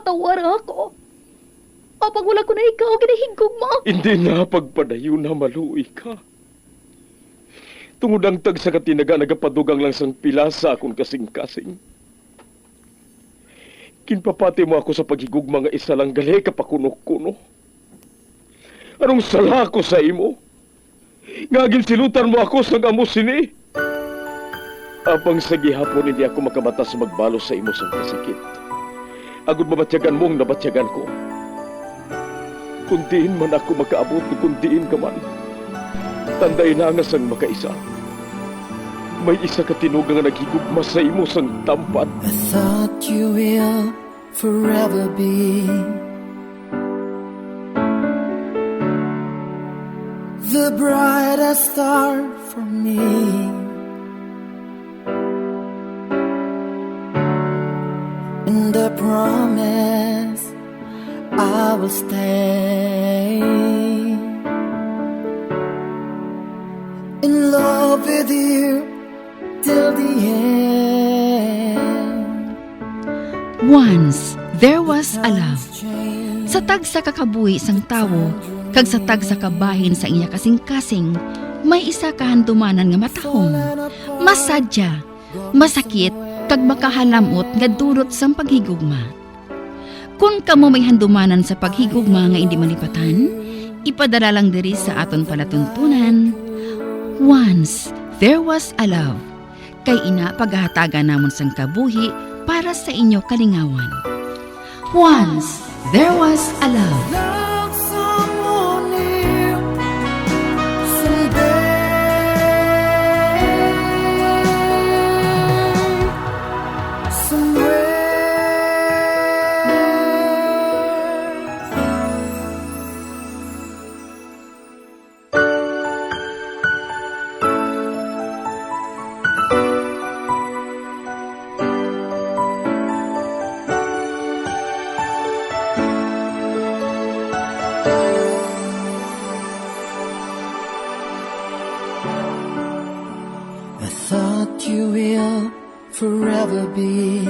patawar ako. Apang wala ko na ikaw, ginahigog mo. Hindi na pagpadayo na maluoy ka. Tungod ang tag sa katinaga nagapadugang lang sang pilasa akong kasing-kasing. Kinpapati mo ako sa paghigugma nga isa lang gali kapakuno-kuno. Anong sala ko sa imo? Ngagin silutan mo ako sa amo sini. Apang sa gihapon hindi ako makabatas magbalo sa imo sa kasakit. Agud mabatyagan mong nabatyagan ko. Kundiin man ako makaabot, kundiin ka man. Tanday na nga sang makaisa. May isa ka tinugang nga naghigugma sa imo sang tampan. I thought you will forever be the brightest star for me. And I promise I will stay in love with you till the end. Once, there was a love. Sa tag sa kakabuhi sang tawo, kag sa tag sa kabahin sa iya kasing-kasing, may isa kahandumanan nga matahong, masadya, masakit, kag makahalamot nga durot sang paghigugma. Kung kamo may handumanan sa paghigugma nga hindi malipatan, ipadala lang diri sa aton palatuntunan. Once, there was a love. Kay ina paghahatagan namon sang kabuhi para sa inyo kalingawan. Once, there was a love. Love someone new someday, I thought you will forever be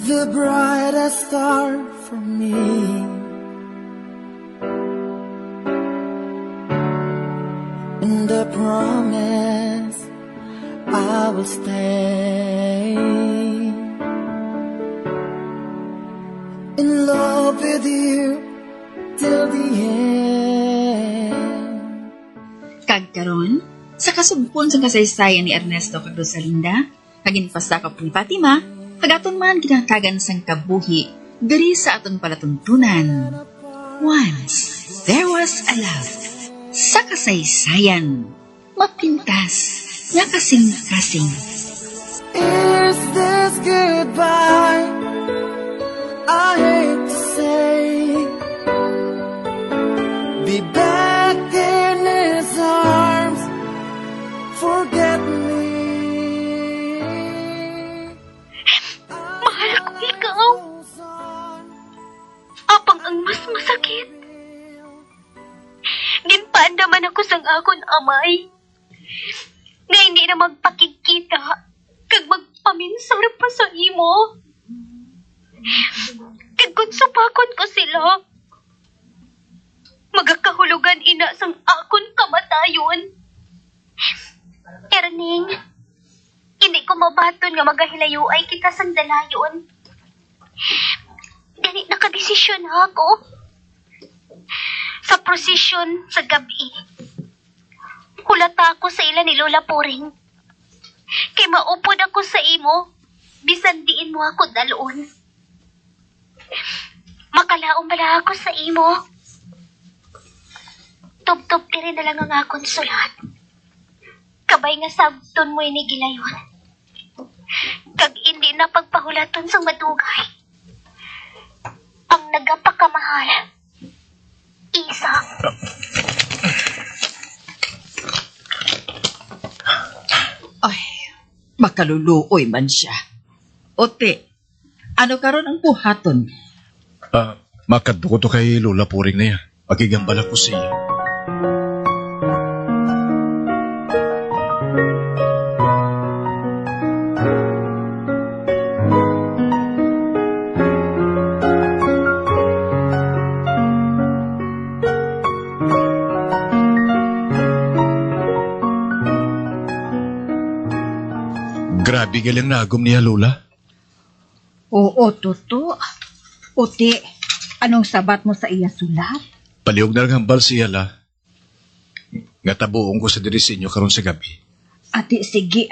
the brightest star for me. And I promise I will stay in love with you till the end. Kagkaron, sa kasugpon sa kasaysayan ni Ernesto kag Rosalinda, kaginpasta ka pong Fatima, kagaton man kinatagan sang kabuhi, diri sa aton palatuntunan. Once, there was a love. Sa kasaysayan, mapintas, nga kasing-kasing. Is this goodbye? I hate to say, be back in his arms, forget me. Mahal ko ikaw. Apang ang mas masakit. Ginpaandaman ako sang akon amay. Nga hindi na magpakikita kag magpaminsar pa sa imo. Kag kung supakon ko sila, magakahulugan ina sang akon kamatayon. Erning, hindi ko mabaton nga magahilayo ay kita sang dalayon. Dali nakadesisyon na ako. Sa prosesyon sa gabi, hulata ako sa ila ni Lola Puring. Kay maupod ako sa imo, bisan diin mo ako dalon. Makalaong bala ako sa imo. Tub-tub rin na lang ang akong sulat. Kabay nga sabton mo ini gilayon. Kag hindi na pagpahulaton sa madugay. Ang nagapakamahal. Isa. Ay, makaluluoy man siya. Ote, ano karon ang buhaton? Makadto to kay Lola Puring na yan. Pagigambala ko siya. Grabe galing nagom niya, Lola. Oo, Toto. Uti, anong sabat mo sa iya sulat? Paliog na lang hambal siya la. Nga tabuong ko sa diri sa inyo karon sa gabi. Ati, sige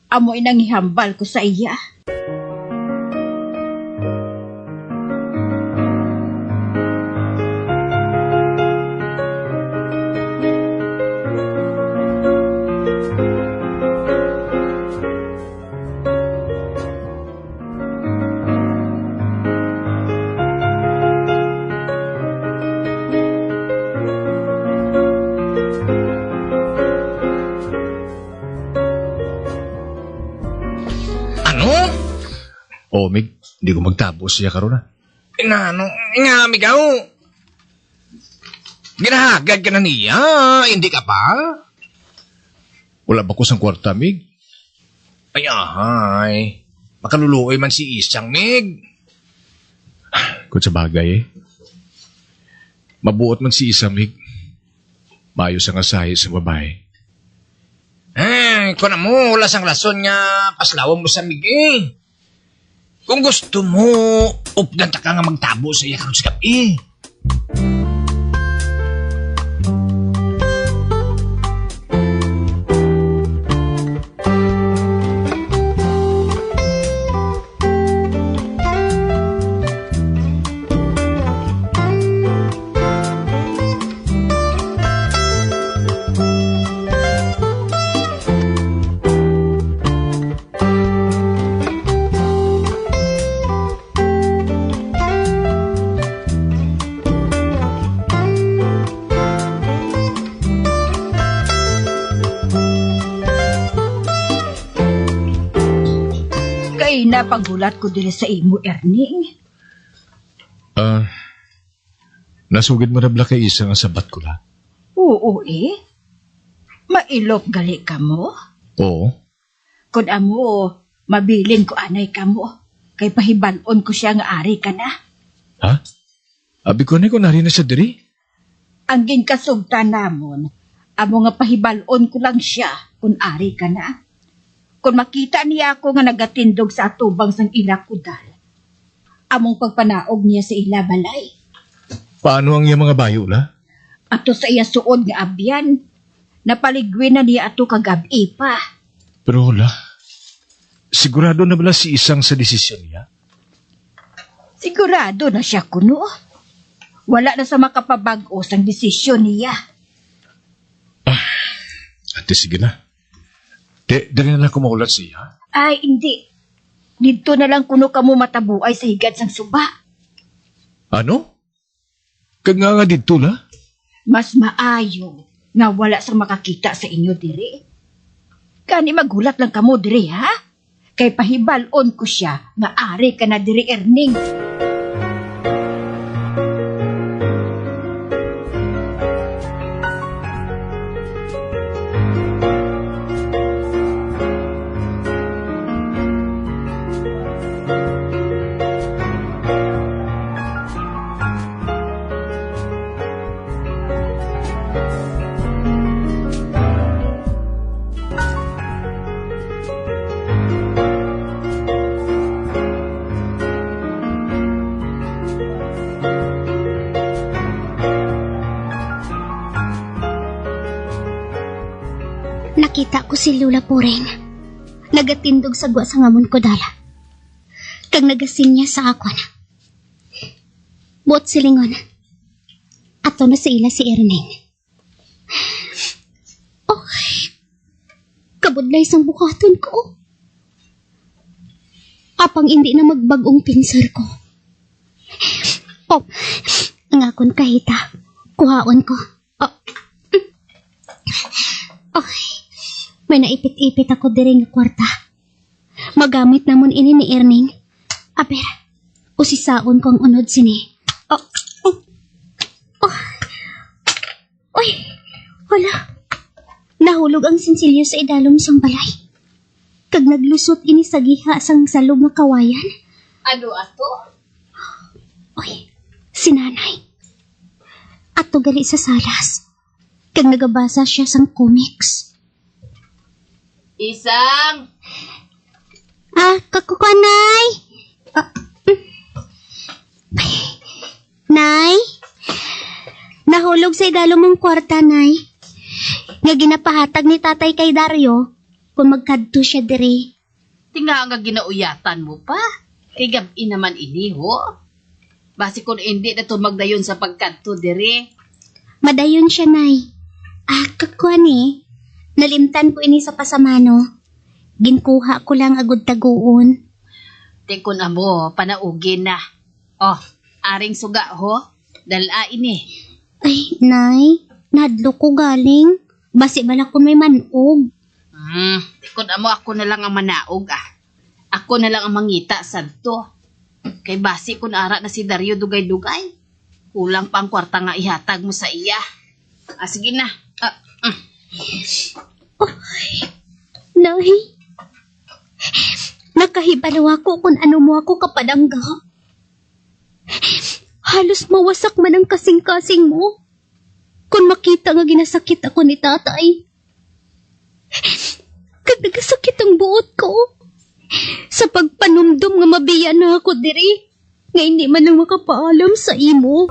Amoy nang ihambal ko sa iya. Ano? O, Mig, hindi ko magtapos siya karon na. Nga, amigaw. Ginahagad ka na niya, hindi ka pa? Wala ba ko sang kwarta, Mig? Ay, ahay. Makaluluoy man si Isang, Mig. Kung sa bagay Mabuot man si Isa, Mig. Maayos ang asahi sa babae. Kung na mo, wala sang lason nga paslawang mo sa Mig Kung gusto mo, updan ta ka nga magtabo sa iya karon sa gabi. Kay napagulat ko dili sa imo, Erning. Nasugid mo na bala kay Isa nga sabat ko la. Oo, Mailop gali ka mo? Oo. Kung amo, mabilin ko anay ka mo. Kay pahibalon ko siya nga ari ka na. Ha? Abi ko na ko nari na siya diri. Ang ginkasugtan namon, amo nga pahibalon ko lang siya kung ari ka na. Kung makita niya ako nga nagatindog sa atubang sang ila kudal, among pagpanaog niya sa ila balay. Paano ang iyang mga bayo la? Ato sa iya suod nga abyan, napaligwin na niya ato kagabi pa. Pero la, sigurado na bala si Isang sa desisyon niya? Sigurado na siya kuno. Wala na sa makapabag-o sang desisyon niya. Ate, sige na. Dali na lang kumaulat siya. Ay, hindi. Dito na lang kuno kamo matabuay sa higad sang suba. Ano? Kag nga dito la? Mas maayo nga wala sang makakita sa inyo diri. Kani magulat lang kamo diri, ha? Kay pahibalon ko siya nga ari ka na diri, Erning. Nakita ko si Lola Puring. Nagatindog sa gwa sa ngamon ko dala. Kag nagasin niya sa akon. Buot silingon. Ato na sa ila si Erning. Oh, kabudlay sang bukaton ko. Apang hindi na magbagong pinsar ko. Oh, ang akon kahita. Kuhaon ko. Oh, may naipit-ipit ako diri nga kwarta. Magamit namon ini ni Erning. Aber, usisaon ko ang unod sini. Uy, wala. Nahulog ang sinsilyo sa idalom sang balay. Kag naglusot ini sa giha sang salog nga kawayan. Ano ato? Uy, si nanay. Ato gali sa salas. Kag nagabasa siya sang comics. Isang! Kakukanay. Nay, nahulog sa idalo mong kwarta, Nay. Nga ginapahatag ni tatay kay Dario kung magkadto siya diri. Tinga nga ginauyatan mo pa. Kay gabi naman ini, ho. Basi kung hindi na to magdayon sa pagkadto diri. Madayon siya, Nay. Kakuan nalimtan ko ini sa pasamano. Ginkuha ko lang agud taguon. Tikon amo, panaugin na. Oh, aring suga, ho. Dala ini. Ay, Nay, nadlo ko galing. Basi bala ko may manog. Tikon amo, ako na lang ang manaog, Ako na lang ang mangita sadto. Kay basi kun ara na si Dario dugay-dugay. Kulang pang kwarta nga ihatag mo sa iya. Sige na. Nay, nakahibalaw ako kung ano mo ako kapadangga. Halos mawasak man ang kasing-kasing mo. Kung makita nga ginasakit ako ni tatay. Kag nagasakit ang buot ko. Sa pagpanumdum nga mabiya na ako diri. Nga hindi man lang makapaalam sa imo.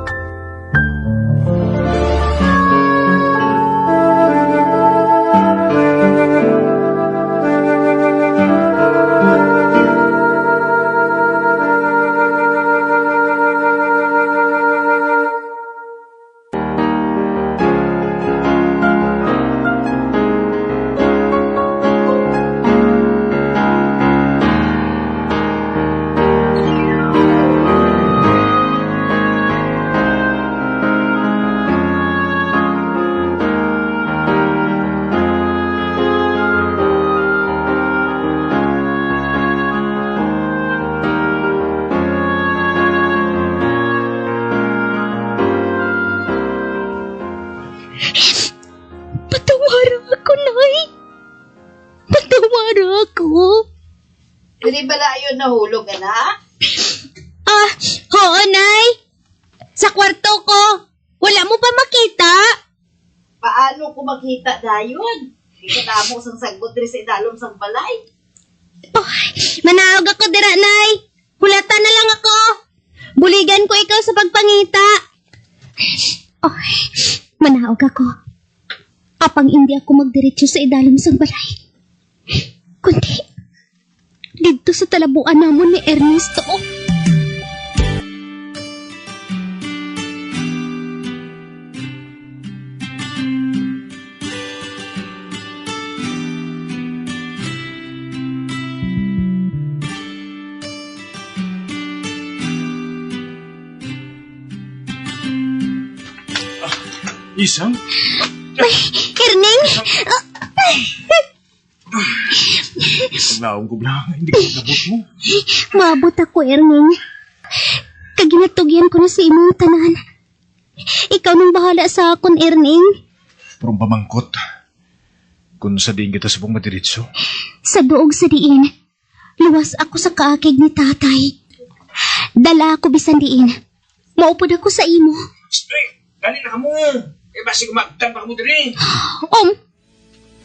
Patawara ako, Nay. Patawara ako. Hindi bala yun nahulog, anak? Oo, Nay. Sa kwarto ko. Wala mo pa makita? Paano ko makita dayon? Ikatamo sang sagot diri sa idalom sang balay. Manaog ako dira, Nay. Hulatan na lang ako. Buligan ko ikaw sa pagpangita. Manaog ako. Apang hindi ako magdiretso sa idalom sang balay. Kundi, dito sa talabuan namon ni Ernesto. Isang? Erning! Paglaong ko lang, hindi ko nabot mo. Maabot ako, Erning. Kaginatugyan ko na sa imong tanan. Ikaw nang bahala sa akon, Erning. Parang pamangkot. Kung sa diin kita sa pong madiritso. Sa duog sa diin, luwas ako sa kaakig ni tatay. Dala ako bisan diin. Maupod ako sa imo. Dali na ka mo. Eh, basi kumagtan pa mo diri.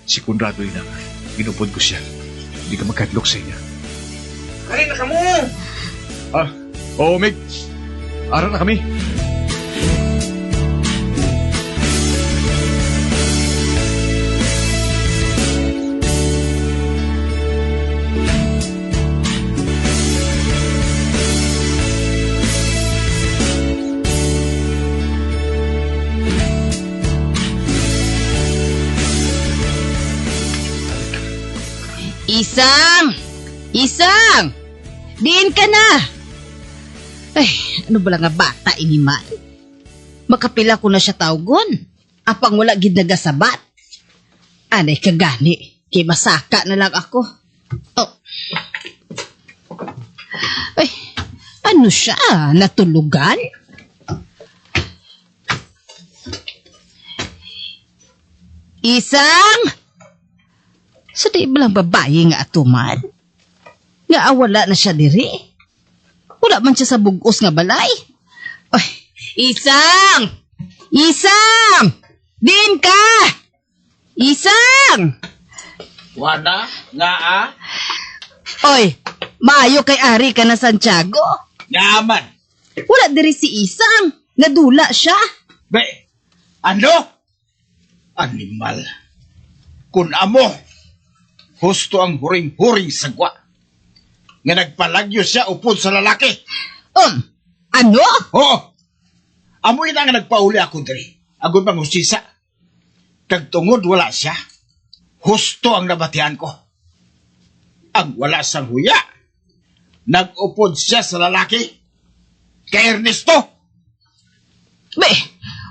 Si Conrado na, ginupod ko siya. Hindi ka magkadlok sa iya. Dali na ka mo. Oo, Meg. Ara na kami. Isang! Diin ka na! Ay, ano ba lang nga bata ini man? Makapila ko na siya tawgon. Apang wala gid nagasabat. Anay kagani, kay masaka na lang ako. Ay, ano siya? Natulugan? Isang! Sa di ba lang babae nga atuman? Nga wala na siya diri. Wala man siya sa bugos nga balay. Ay, Isang! Isang! Din ka! Isang! Wala, nga Oy, Maayo kay Ari ka na Santiago. Yaman. Wala diri si Isang. Nadula siya. Be, ano? Animal. Kun amo, husto ang huring-huring sagwa. Nga nagpalagyo siya upod sa lalaki. Ano? Oo. Amoy na nga nagpauli ako diri. Agon pang husisa. Kagtungod wala siya. Husto ang nabatian ko. Ang wala sang huya. Nag-upod siya sa lalaki. Kay Ernesto. Be,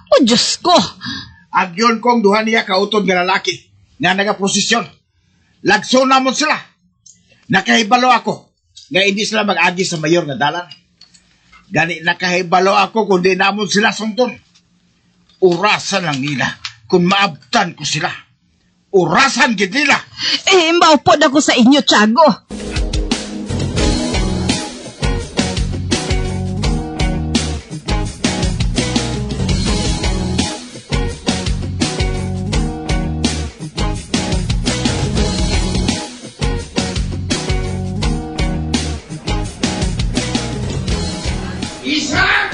o Diyos ko. Agyon kong duha niya kautod nga lalaki nga nagaposisyon. Lagso namon sila. Nakahibalo ako nga hindi sila mag-agi sa mayor nga dalan. Gani nakahibalo ako kung di namon sila sungton. Urasan lang nila kung maabtan ko sila. Urasan gid nila. Maupod ako sa inyo, Tiago. Isang!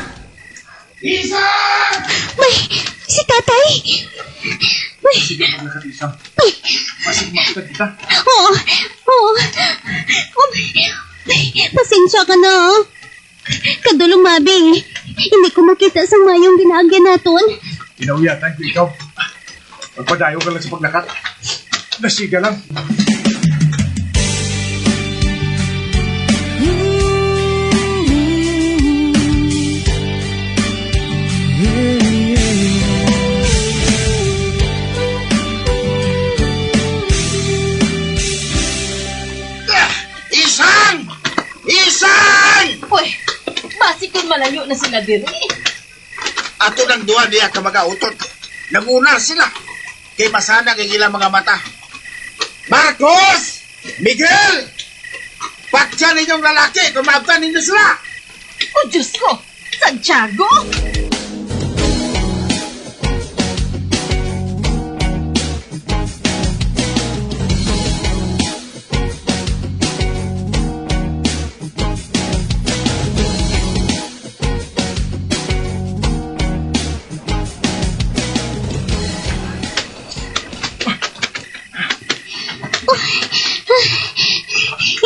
Isang! May, si tatay! May, oo, oo. Pasensya ka na. Kadulong mabing, hindi ko makita sa mayong ginagyan naton. Inauyatan ko ikaw. Magpadayo ka lang sa paglakat. Nasiga lang. Isang! Isang! Uy, basi kung malayo na sila diri. Ato ng duwa niya ka mag-autot. Nagunar sila. Kay masana kay ilang mga mata. Marcos! Miguel! Patsya ninyong lalaki kung maabtan ninyo sila! O Diyos ko, Santiago?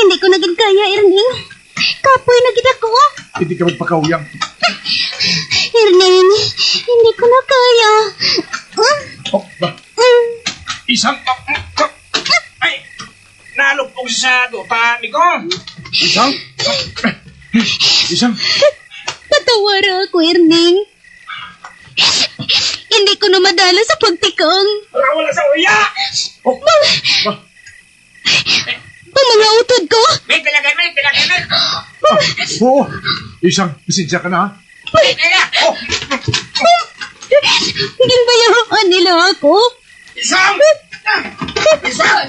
Hindi ko nagagkaya, Erning. Kapoy na gid ako. Hindi ka magpakauyang. Erning, hindi ko na kaya. Oh, ba? Isang... Ay! Nalupog sa dupa, Miko! Isang? Isang? Patawara ako, Erning. Hindi ko na madala sa pagtikang. Wala sa uya! Oh, ba? Ang mga utod ko. May talagan! Oo. Isang, pasensya ka na ha? Oh! Ginbayaan nila ako. Isang! Isang!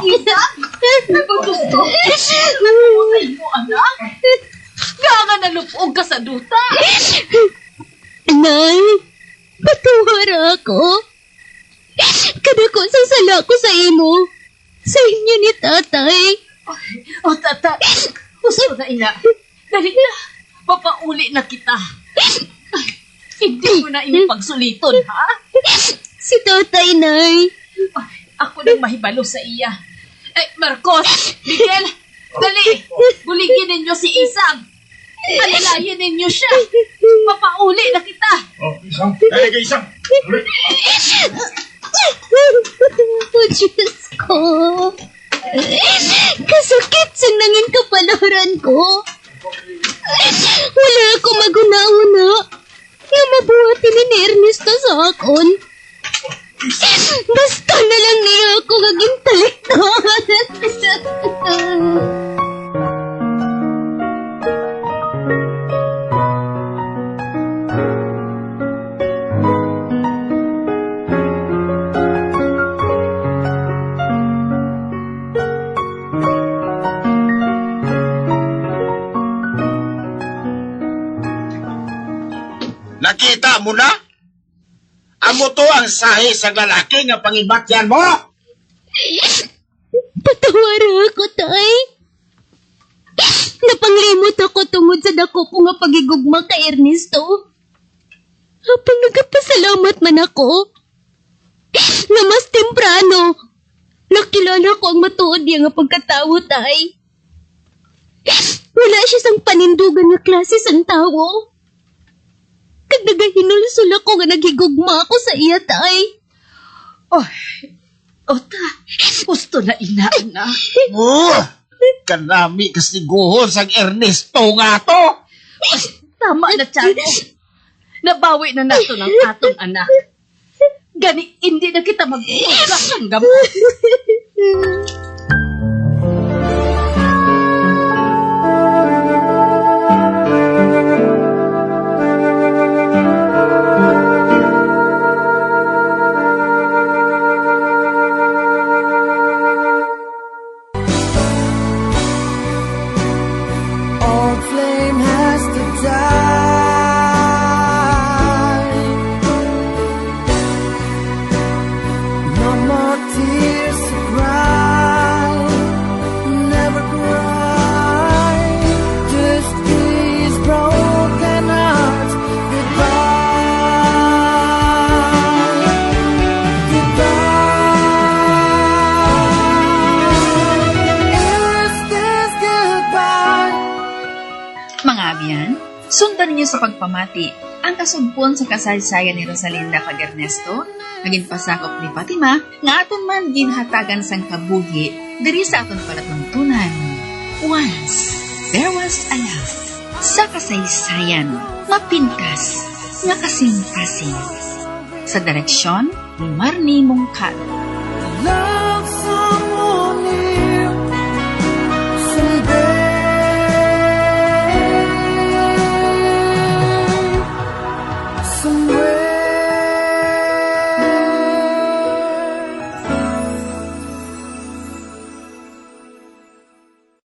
Isa? Gusto. Ay mo, anak. Ganga nalupog ka sa duta. Nay, patuwara ako. Kadako sa sala ko sa imo. Sa inyo ni tatay. O tata, gusto na ina. Dali na, papauli na kita. Ay, hindi mo na iyong pagsuliton, ha? Si tatay, Nay. Ay, ako nang mahibalo sa iya. Eh, Marcos, Miguel, dali, buligin ninyo si Isang. Alalayin ninyo siya. Papauli na kita. Oh, isang. Dali ka isang. Oh, Diyos ko. Kasakit sa nangin kapalaran ko. Wala ako maguna-una. Nga mabuhati ni Ernesto sa akon. Basta na lang niya ako kagintalik na. Nakita mo na? Amo to ang sahi sa lalaki nga pangibatyan mo? Patawara ako, tay. pagigugma kay Ernesto. Apang nagapasalamat man ako. Na mas temprano, nakilala ko ang matuod niya nga pagkatawo, tay. Wala siya sang panindugan nga klase sang tawo. Kag nagahinulsol ako nga naghigugma ako sa iya, tay. Ota, gusto na inaan na. Kanami kasiguhon sang Ernesto nga to. Tama na, Tiago. Nabawi na nato ng atong anak. Gani, hindi na kita mag-ugas ng gamot. Old flame has to die. No more tears to cry. Never cry. Just these broken hearts. Goodbye. Goodbye. Is this goodbye? Mga abyan, sundan ninyo sa pagpamati ang kasugpon sa kasaysayan ni Rosalinda kag Ernesto, naging pasakop ni Fatima, nga aton man ginhatagan sang kabuhi diri sa aton palatuntunan. Once, there was a love sa kasaysayan, mapintas, nga kasing-kasing. Sa direksyon ni Marnie Mongcal. Love